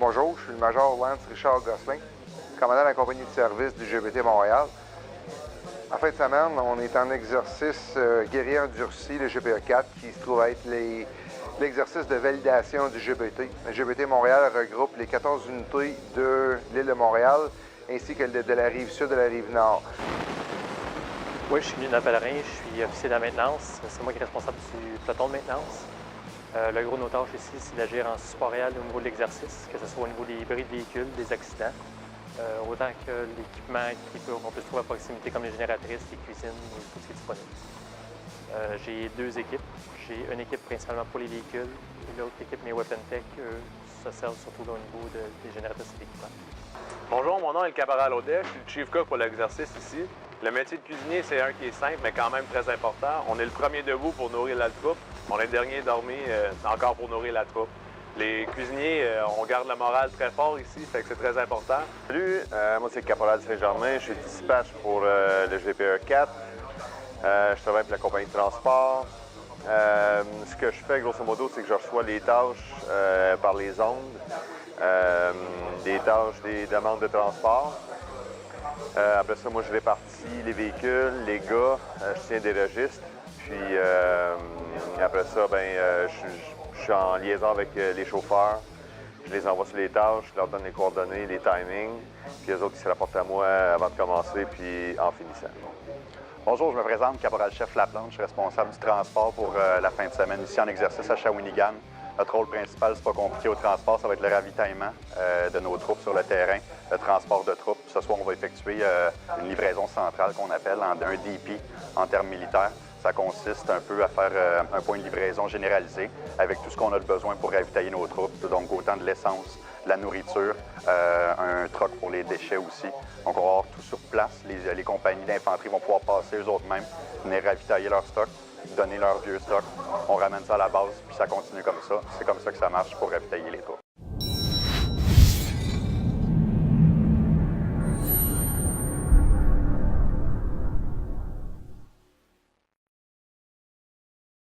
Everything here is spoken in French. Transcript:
Bonjour, je suis le major Lance Richard Gosselin, commandant de la compagnie de service du GBT Montréal. En fin de semaine, on est en exercice guerrier endurci, le GBE4, qui se trouve être l'exercice de validation du GBT. Le GBT Montréal regroupe les 14 unités de l'île de Montréal, ainsi que de la rive sud et de la rive nord. Oui, je suis lieutenant Pellerin, je suis officier de la maintenance. C'est moi qui est responsable du peloton de maintenance. Le gros de nos tâches ici, c'est d'agir en support réel au niveau de l'exercice, que ce soit au niveau des bris de véhicules, des accidents, autant que l'équipement qu'on peut se trouver à proximité, comme les génératrices, les cuisines, tout ce qui est disponible. J'ai deux équipes. J'ai une équipe principalement pour les véhicules et l'autre équipe, mes Weapon Tech, ça sert surtout au niveau des génératrices et d'équipement. Bonjour, mon nom est le caporal Audet, je suis le chief cook pour l'exercice ici. Le métier de cuisinier, c'est un qui est simple, mais quand même très important. On est le premier debout pour nourrir la troupe. On est le dernier dormi encore pour nourrir la troupe. Les cuisiniers, on garde le moral très fort ici, fait que c'est très important. Salut, moi c'est le caporal Saint-Germain, je suis dispatch pour le GBE4. Je travaille pour la compagnie de transport. Ce que je fais, grosso modo, c'est que je reçois les tâches par les ondes, des tâches, des demandes de transport. Après ça, moi, je répartis les véhicules, les gars, je tiens des registres. Puis après ça, je suis en liaison avec les chauffeurs. Je les envoie sur les tâches, je leur donne les coordonnées, les timings. Puis les autres, ils se rapportent à moi avant de commencer, puis en finissant. Bonjour, je me présente, caporal-chef Laplante. Je suis responsable du transport pour la fin de semaine ici en exercice à Shawinigan. Notre rôle principal, c'est pas compliqué au transport, ça va être le ravitaillement de nos troupes sur le terrain, le transport de troupes. Ce soir, on va effectuer une livraison centrale qu'on appelle un DP en termes militaires. Ça consiste un peu à faire un point de livraison généralisé avec tout ce qu'on a besoin pour ravitailler nos troupes, donc autant de l'essence, de la nourriture, un troc pour les déchets aussi. Donc on va avoir tout sur place. Les compagnies d'infanterie vont pouvoir passer eux-mêmes, venir ravitailler leur stock, donner leur vieux stock. On ramène ça à la base, puis ça continue comme ça. C'est comme ça que ça marche pour ravitailler les troupes.